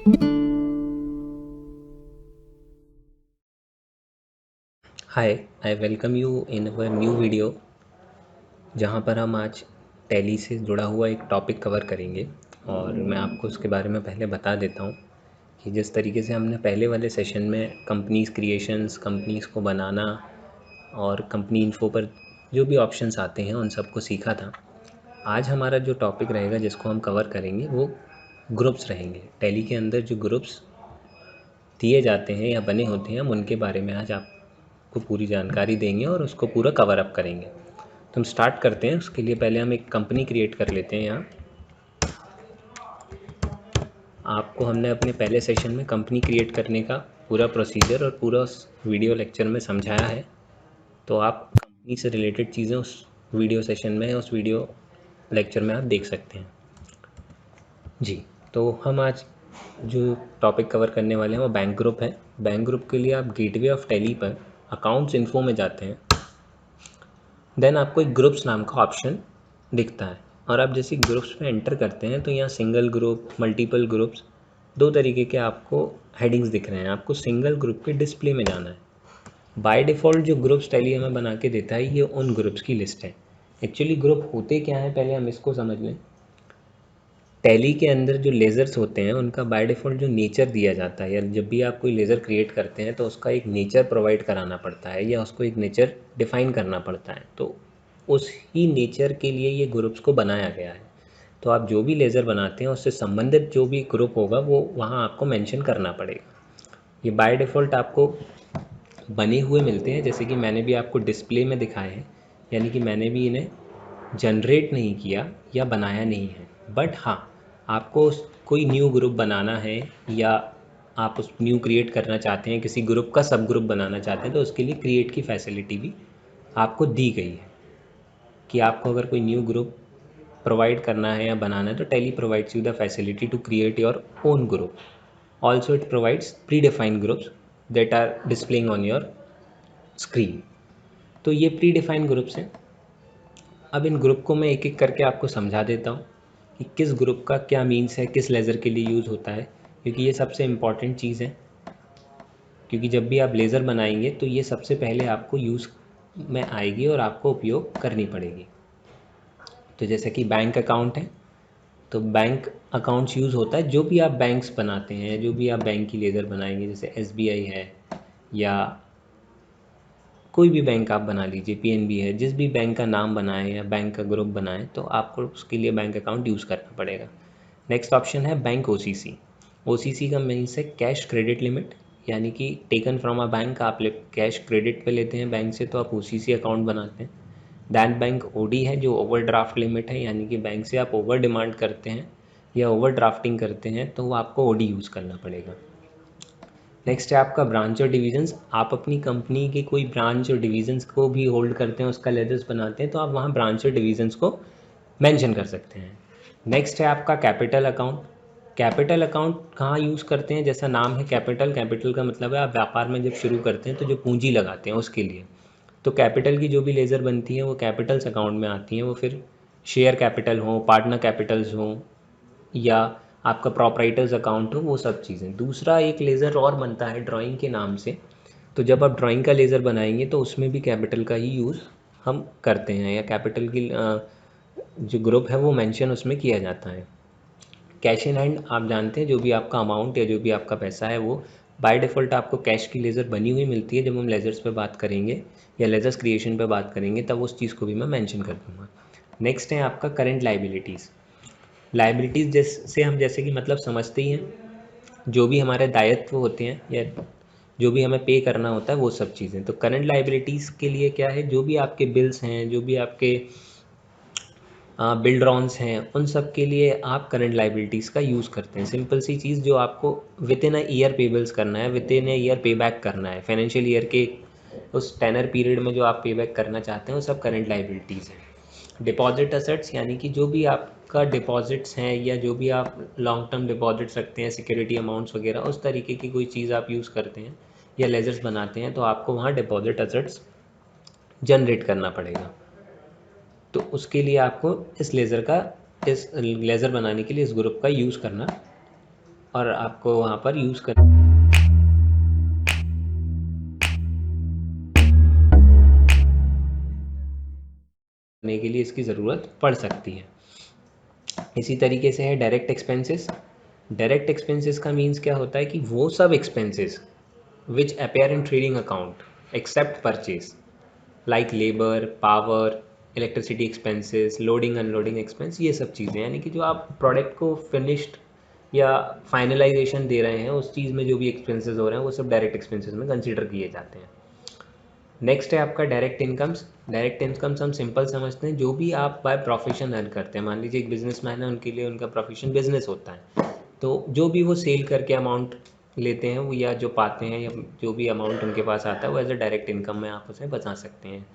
Hi, I welcome you in our new video, जहाँ पर हम आज टैली से जुड़ा हुआ एक टॉपिक कवर करेंगे। और मैं आपको उसके बारे में पहले बता देता हूँ कि जिस तरीके से हमने पहले वाले सेशन में कंपनीज़ क्रिएशंस, कंपनीज़ को बनाना और कंपनी इन्फो पर जो भी ऑप्शंस आते हैं उन सबको सीखा था। आज हमारा जो टॉपिक रहेगा जिसको हम कवर करेंगे वो ग्रुप्स रहेंगे। टैली के अंदर जो ग्रुप्स दिए जाते हैं या बने होते हैं, हम उनके बारे में आज आपको पूरी जानकारी देंगे और उसको पूरा कवर अप करेंगे। तो हम स्टार्ट करते हैं। उसके लिए पहले हम एक कंपनी क्रिएट कर लेते हैं। यहाँ आपको हमने अपने पहले सेशन में कंपनी क्रिएट करने का पूरा प्रोसीजर और पूरा उस वीडियो लेक्चर में समझाया है, तो आप कंपनी से रिलेटेड चीज़ें उस वीडियो सेशन में, उस वीडियो लेक्चर में आप देख सकते हैं जी। तो हम आज जो टॉपिक कवर करने वाले हैं वो बैंक ग्रुप है। बैंक ग्रुप के लिए आप गेटवे ऑफ टैली पर अकाउंट्स इन्फो में जाते हैं। देन आपको एक ग्रुप्स नाम का ऑप्शन दिखता है और आप जैसे ग्रुप्स में एंटर करते हैं तो यहाँ सिंगल ग्रुप, मल्टीपल ग्रुप्स, दो तरीके के आपको हेडिंग्स दिख रहे हैं। आपको सिंगल ग्रुप के डिस्प्ले में जाना है। बाय डिफ़ॉल्ट जो ग्रुप्स टैली हमें बना के देता है ये उन ग्रुप्स की लिस्ट है। एक्चुअली ग्रुप होते क्या है पहले हम इसको समझ लें। टैली के अंदर जो लेज़र्स होते हैं उनका बाय डिफ़ॉल्ट जो नेचर दिया जाता है, या जब भी आप कोई लेज़र क्रिएट करते हैं तो उसका एक नेचर प्रोवाइड कराना पड़ता है या उसको एक नेचर डिफ़ाइन करना पड़ता है। तो उस ही नेचर के लिए ये ग्रुप्स को बनाया गया है। तो आप जो भी लेज़र बनाते हैं उससे संबंधित जो भी ग्रुप होगा वो वहाँ आपको मेंशन करना पड़ेगा। ये बाय डिफ़ॉल्ट आपको बने हुए मिलते हैं, जैसे कि मैंने भी आपको डिस्प्ले में दिखाए हैं, यानी कि मैंने भी इन्हें जनरेट नहीं किया या बनाया नहीं है। बट हाँ, आपको कोई न्यू ग्रुप बनाना है या आप उस न्यू क्रिएट करना चाहते हैं, किसी ग्रुप का सब ग्रुप बनाना चाहते हैं, तो उसके लिए क्रिएट की फैसिलिटी भी आपको दी गई है कि आपको अगर कोई न्यू ग्रुप प्रोवाइड करना है या बनाना है तो Tally provides you the facility to create your own group. Also it provides pre defined groups that are displaying on your screen. तो ये प्री डिफाइंड ग्रुप्स हैं। अब इन ग्रुप को मैं एक एक करके आपको समझा देता हूँ कि किस ग्रुप का क्या मीन्स है, किस लेज़र के लिए यूज़ होता है, क्योंकि ये सबसे इम्पॉर्टेंट चीज़ है। क्योंकि जब भी आप लेज़र बनाएंगे तो ये सबसे पहले आपको यूज़ में आएगी और आपको उपयोग करनी पड़ेगी। तो जैसे कि बैंक अकाउंट है, तो बैंक अकाउंट्स यूज़ होता है जो भी आप बैंक्स बनाते हैं, जो भी आप बैंक की लेज़र बनाएंगे, जैसे SBI है या कोई भी बैंक आप बना लीजिए, PNB है, जिस भी बैंक का नाम बनाएं या बैंक का ग्रुप बनाएं तो आपको उसके लिए बैंक अकाउंट यूज़ करना पड़ेगा। नेक्स्ट ऑप्शन है बैंक OCC। OCC का मीन्स है कैश क्रेडिट लिमिट, यानी कि टेकन फ्रॉम अ बैंक, आप कैश क्रेडिट पे लेते हैं बैंक से तो आप OCC अकाउंट बनाते हैं। दैन बैंक OD है जो ओवरड्राफ्ट लिमिट है, यानी कि बैंक से आप ओवर डिमांड करते हैं या ओवर ड्राफ्टिंग करते हैं तो वो आपको OD यूज़ करना पड़ेगा। नेक्स्ट है आपका ब्रांच और डिवीजन्स। आप अपनी कंपनी के कोई ब्रांच और डिवीजन्स को भी होल्ड करते हैं, उसका लेजर्स बनाते हैं, तो आप वहाँ ब्रांच और डिवीजन्स को मेंशन कर सकते हैं। नेक्स्ट है आपका कैपिटल अकाउंट। कैपिटल अकाउंट कहाँ यूज़ करते हैं, जैसा नाम है कैपिटल, कैपिटल का मतलब है आप व्यापार में जब शुरू करते हैं तो जो पूंजी लगाते हैं उसके लिए। तो कैपिटल की जो भी लेज़र बनती है वो कैपिटल्स अकाउंट में आती हैं। वो फिर शेयर कैपिटल हो, पार्टनर कैपिटल्स हों या आपका प्रॉपराइटर्स अकाउंट हो, वो सब चीज़ें। दूसरा एक लेज़र और बनता है ड्राइंग के नाम से। तो जब आप ड्राइंग का लेज़र बनाएंगे तो उसमें भी कैपिटल का ही यूज़ हम करते हैं या कैपिटल की जो ग्रुप है वो मेंशन उसमें किया जाता है। कैश इन हैंड आप जानते हैं, जो भी आपका अमाउंट या जो भी आपका पैसा है वो बाय डिफ़ॉल्ट आपको कैश की लेज़र बनी हुई मिलती है। जब हम लेज़र्स पे बात करेंगे या लेज़र्स क्रिएशन पे बात करेंगे तब उस चीज़ को भी मैं मेंशन कर दूँगा। नेक्स्ट है आपका करंट लाइबिलिटीज़। लाइबिलिटीज़ जैसे हम जैसे कि मतलब समझते ही हैं, जो भी हमारे दायित्व होते हैं या जो भी हमें पे करना होता है वो सब चीज़ें। तो करंट लाइबिलिटीज़ के लिए क्या है, जो भी आपके बिल्स हैं, जो भी आपके बिल ड्रॉन्स हैं, उन सब के लिए आप करंट लाइबिलिटीज़ का यूज़ करते हैं। सिंपल सी चीज़, जो आपको विद इन अ ईयर पे बिल्स करना है, विद इन अ ईयर पे बैक करना है, फाइनेंशियल ईयर के उस टेनर पीरियड में जो आप पे बैक करना चाहते हैं वो सब करंट लाइबिलिटीज़ हैं। डिपॉजिट असेट्स, यानी कि जो भी आपका डिपॉजिट्स हैं या जो भी आप लॉन्ग टर्म डिपॉजिट्स रखते हैं, सिक्योरिटी अमाउंट्स वगैरह, उस तरीके की कोई चीज़ आप यूज़ करते हैं या लेजर्स बनाते हैं तो आपको वहाँ डिपॉजिट असेट्स जनरेट करना पड़ेगा। तो उसके लिए आपको इस लेज़र बनाने के लिए इस ग्रुप का यूज़ करना और आपको वहाँ पर यूज़ करने के लिए इसकी ज़रूरत पड़ सकती है। इसी तरीके से है डायरेक्ट एक्सपेंसेस। डायरेक्ट एक्सपेंसेस का मीन्स क्या होता है कि वो सब expenses which appear in trading account except purchase, like labour, power, electricity expenses, loading unloading expense, ये सब चीज़ें, यानी कि जो आप प्रोडक्ट को फिनिश्ड या फाइनलाइजेशन दे रहे हैं उस चीज़ में जो भी एक्सपेंसेस हो रहे हैं वो सब डायरेक्ट एक्सपेंसेस में कंसिडर किए जाते हैं। नेक्स्ट है आपका डायरेक्ट इनकम्स। डायरेक्ट इनकम्स हम सिंपल समझते हैं, जो भी आप बाय प्रोफेशन अर्न करते हैं। मान लीजिए एक बिजनेसमैन है, उनके लिए उनका प्रोफेशन बिजनेस होता है, तो जो भी वो सेल करके अमाउंट लेते हैं वो, या जो पाते हैं, या जो भी अमाउंट उनके पास आता है वो एज अ डायरेक्ट इनकम में आप उसे बचा सकते हैं।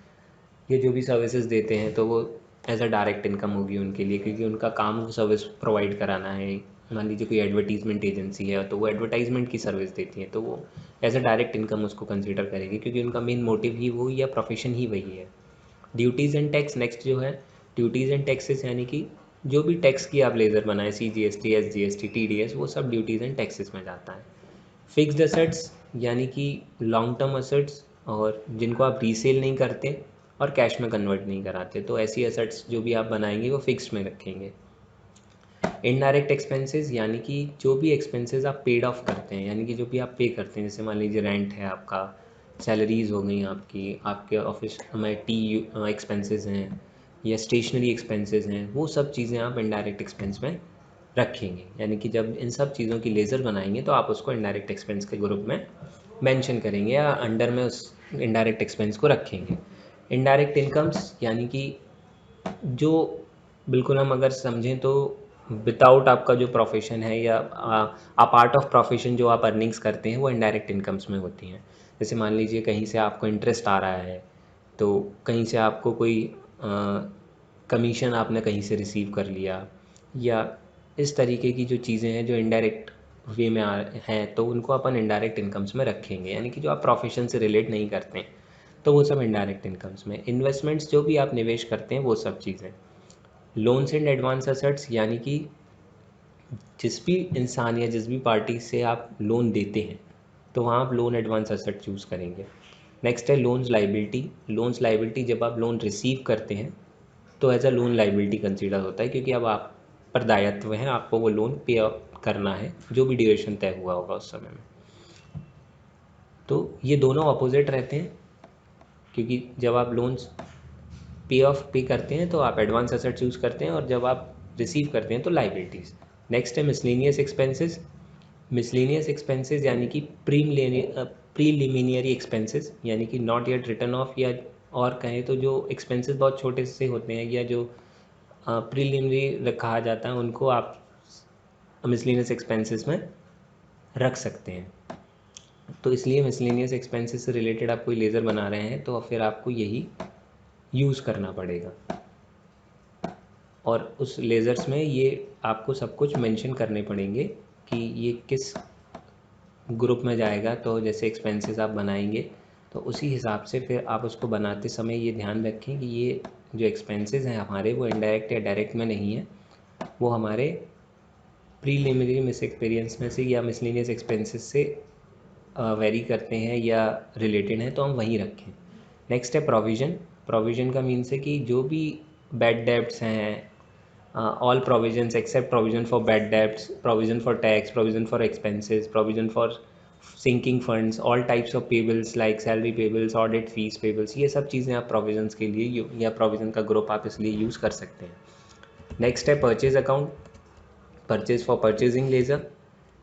ये जो भी सर्विसेज देते हैं तो वो एज अ डायरेक्ट इनकम होगी उनके लिए, क्योंकि उनका काम वो सर्विस प्रोवाइड कराना है। मान लीजिए कोई एडवर्टीजमेंट एजेंसी है तो वो एडवर्टाइजमेंट की सर्विस देती है, तो वो एज अ डायरेक्ट इनकम उसको कंसीडर करेगी, क्योंकि उनका मेन मोटिव ही वो या प्रोफेशन ही वही है। ड्यूटीज़ एंड टैक्स नेक्स्ट जो है, ड्यूटीज़ एंड टैक्सेस यानी कि जो भी टैक्स की आप लेज़र बनाए, CGST, SGST, TDS, वो सब ड्यूटीज़ एंड टैक्सेस में जाता है। फिक्स्ड असेट्स यानी कि लॉन्ग टर्म असेट्स, और जिनको आप रीसेल नहीं करते और कैश में कन्वर्ट नहीं कराते, तो ऐसी असेट्स जो भी आप बनाएंगे वो फिक्स्ड में रखेंगे। इनडायरेक्ट एक्सपेंसेस यानी कि जो भी एक्सपेंसेस आप पेड ऑफ करते हैं, यानी कि जो भी आप पे करते हैं, जैसे मान लीजिए रेंट है आपका, सैलरीज हो गई आपकी, आपके ऑफिस में टी एक्सपेंसेस हैं, या स्टेशनरी एक्सपेंसेस हैं, वो सब चीज़ें आप इनडायरेक्ट एक्सपेंस में रखेंगे। यानी कि जब इन सब चीज़ों की लेज़र बनाएंगे तो आप उसको इनडायरेक्ट एक्सपेंस के ग्रुप में मेंशन करेंगे या अंडर में उस इनडायरेक्ट एक्सपेंस को रखेंगे। इनडायरेक्ट इनकम्स यानी कि जो बिल्कुल हम अगर समझें तो विदाउट आपका जो प्रोफेशन है या पार्ट ऑफ प्रोफेशन जो आप अर्निंग्स करते हैं वो इनडायरेक्ट इनकम्स में होती हैं। जैसे मान लीजिए कहीं से आपको इंटरेस्ट आ रहा है, तो कहीं से आपको कोई कमीशन आपने कहीं से रिसीव कर लिया, या इस तरीके की जो चीज़ें हैं जो इनडायरेक्ट वे में हैं, तो उनको अपन इनडायरेक्ट इनकम्स में रखेंगे। यानी कि जो आप प्रोफेशन से रिलेट नहीं करते हैं तो वो सब इनडायरेक्ट इनकम्स में। इन्वेस्टमेंट्स जो भी आप निवेश करते हैं वो सब चीज़ें। लोन्स एंड एडवांस असेट्स यानी कि जिस भी इंसान या जिस भी पार्टी से आप लोन देते हैं तो वहाँ आप लोन एडवांस असेट चूज़ करेंगे। नेक्स्ट है लोन्स लाइबिलिटी। लोन्स लाइबिलिटी जब आप लोन रिसीव करते हैं तो as a loan liability consider होता है, क्योंकि अब आप पर दायित्व है, आपको वो लोन पे करना है जो भी ड्यूरेशन तय हुआ होगा उस समय में। तो ये दोनों अपोजिट रहते हैं, क्योंकि जब आप लोन्स पे करते हैं तो आप एडवांस एसेट चूज़ करते हैं, और जब आप रिसीव करते हैं तो लाइबिलिटीज़। नेक्स्ट है मिसलेनियस एक्सपेंसेस। मिसलेनियस एक्सपेंसेस यानी कि प्रीलिमिनरी एक्सपेंसेस, यानी कि नॉट येट रिटर्न ऑफ, या और कहें तो जो एक्सपेंसेस बहुत छोटे से होते हैं या जो प्रीलिमिनरी कहा जाता है, उनको आप मिसलेनियस एक्सपेंसेस में रख सकते हैं। तो इसलिए मिसलेनियस एक्सपेंसेस से रिलेटेड आप कोई लेज़र बना रहे हैं तो फिर आपको यही यूज़ करना पड़ेगा, और उस लेज़र्स में ये आपको सब कुछ मेंशन करने पड़ेंगे कि ये किस ग्रुप में जाएगा। तो जैसे एक्सपेंसेस आप बनाएंगे तो उसी हिसाब से फिर आप उसको बनाते समय ये ध्यान रखें कि ये जो एक्सपेंसेस हैं हमारे वो इनडायरेक्ट या डायरेक्ट में नहीं है, वो हमारे प्रीलिमिनरी मिस एक्सपीरियंस में से या मिसलेनियस एक्सपेंसेस से वेरी करते हैं या रिलेटेड हैं, तो हम वहीं रखें। नेक्स्ट है प्रोविज़न। प्रोविज़न का मीन्स है कि जो भी बैड डेब्ट्स हैं, all provisions except provision for bad debts, provision for tax, provision for expenses, provision for sinking funds, all types of payables like salary payables, audit fees payables, ये सब चीज़ें आप provisions के लिए या provision का group आप इसलिए यूज़ कर सकते हैं। नेक्स्ट है purchase account. Purchase for purchasing laser,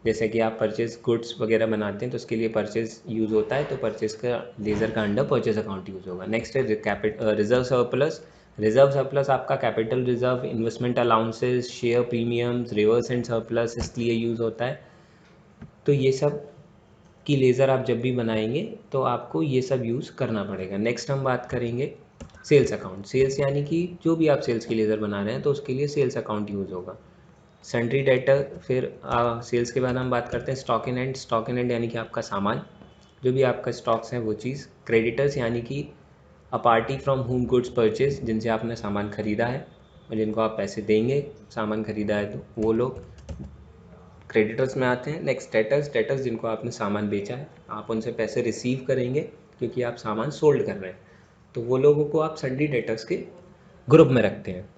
जैसे कि आप परचेज गुड्स वगैरह बनाते हैं तो उसके लिए परचेज यूज़ होता है, तो परचेज का लेज़र का अंडर परचेज अकाउंट यूज़ होगा। नेक्स्ट है रिजर्व सरप्लस। रिजर्व सरप्लस आपका capital reserve, investment allowances, share premiums, reverse and surplus इसलिए यूज़ होता है। तो ये सब की लेज़र आप जब भी बनाएंगे तो आपको ये सब यूज़ करना पड़ेगा। नेक्स्ट हम बात करेंगे सेल्स अकाउंट। सेल्स यानी कि जो भी आप सेल्स की लेज़र बना रहे हैं तो उसके लिए सेल्स अकाउंट यूज़ होगा। सन्ड्री डेटर, फिर सेल्स के बाद हम बात करते हैं stock in and. Stock in and यानी कि आपका सामान, जो भी आपका स्टॉक्स हैं वो चीज़। क्रेडिटर्स यानी कि a party from home goods purchase, जिनसे आपने सामान ख़रीदा है और जिनको आप पैसे देंगे, सामान ख़रीदा है तो वो लोग। क्रेडिटर्स में आते हैं। नेक्स्ट डेटर्स, डेटर्स जिनको आपने सामान बेचा है, आप उनसे पैसे रिसीव करेंगे क्योंकि आप सामान सोल्ड कर रहे हैं, तो वो लोगों को आप सन्डी डेटर्स के ग्रुप में रखते हैं।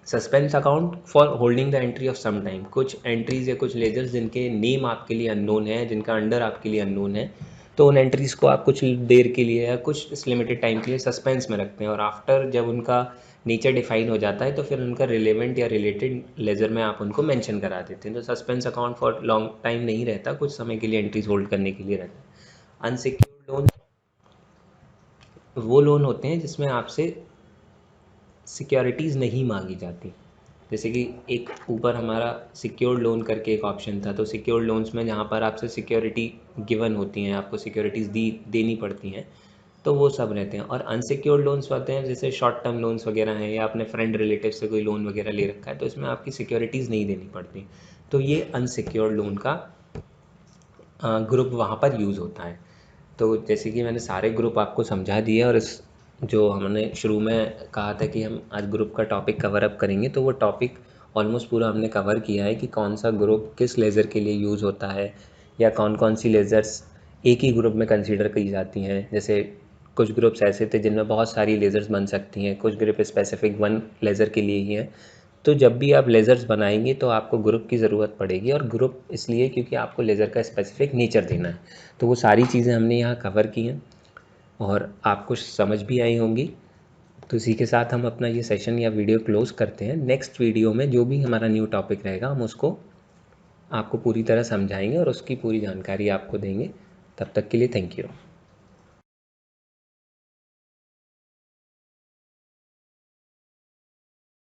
Suspense account for holding the entry of some time, कुछ एंट्रीज या कुछ लेजर्स जिनके नेम आपके लिए अननोन है, जिनका अंडर आपके लिए अननोन है, तो उन एंट्रीज़ को आप कुछ देर के लिए या कुछ इस लिमिटेड टाइम के लिए सस्पेंस में रखते हैं, और आफ्टर जब उनका नेचर डिफाइन हो जाता है तो फिर उनका रिलेवेंट या रिलेटेड लेजर में आप उनको मेंशन करा देते हैं। तो suspense account for long time नहीं रहता, कुछ समय के लिए एंट्रीज होल्ड करने के लिए रहता है। अनसिक्योर्ड लोन वो लोन होते हैं जिसमें आपसे सिक्योरिटीज़ नहीं मांगी जाती। जैसे कि एक ऊपर हमारा सिक्योर्ड लोन करके एक ऑप्शन था, तो सिक्योर्ड लोन्स में जहाँ पर आपसे सिक्योरिटी गिवन होती हैं, आपको सिक्योरिटीज़ देनी पड़ती हैं, तो वो सब रहते हैं। और अनसिक्योर्ड लोन्स होते हैं जैसे शॉर्ट टर्म लोन्स वगैरह हैं, या अपने फ्रेंड रिलेटिव से कोई लोन वगैरह ले रखा है, तो इसमें आपकी सिक्योरिटीज़ नहीं देनी पड़ती। तो ये अनसिक्योर्ड लोन का ग्रुप वहाँ पर यूज़ होता है। तो जैसे कि मैंने सारे ग्रुप आपको समझा दिए, और इस जो हमने शुरू में कहा था कि हम आज ग्रुप का टॉपिक कवर अप करेंगे, तो वो टॉपिक ऑलमोस्ट पूरा हमने कवर किया है कि कौन सा ग्रुप किस लेज़र के लिए यूज़ होता है, या कौन कौन सी लेज़र्स एक ही ग्रुप में कंसीडर की जाती हैं। जैसे कुछ ग्रुप्स ऐसे थे जिनमें बहुत सारी लेज़र्स बन सकती हैं, कुछ ग्रुप स्पेसिफिक वन लेज़र के लिए ही हैं। तो जब भी आप लेज़र्स बनाएंगे तो आपको ग्रुप की ज़रूरत पड़ेगी, और ग्रुप इसलिए क्योंकि आपको लेज़र का स्पेसिफिक नेचर देना है। तो वो सारी चीज़ें हमने यहाँ कवर की हैं और आपको समझ भी आई होंगी। तो इसी के साथ हम अपना ये सेशन या वीडियो क्लोज़ करते हैं। नेक्स्ट वीडियो में जो भी हमारा न्यू टॉपिक रहेगा हम उसको आपको पूरी तरह समझाएंगे और उसकी पूरी जानकारी आपको देंगे। तब तक के लिए थैंक यू।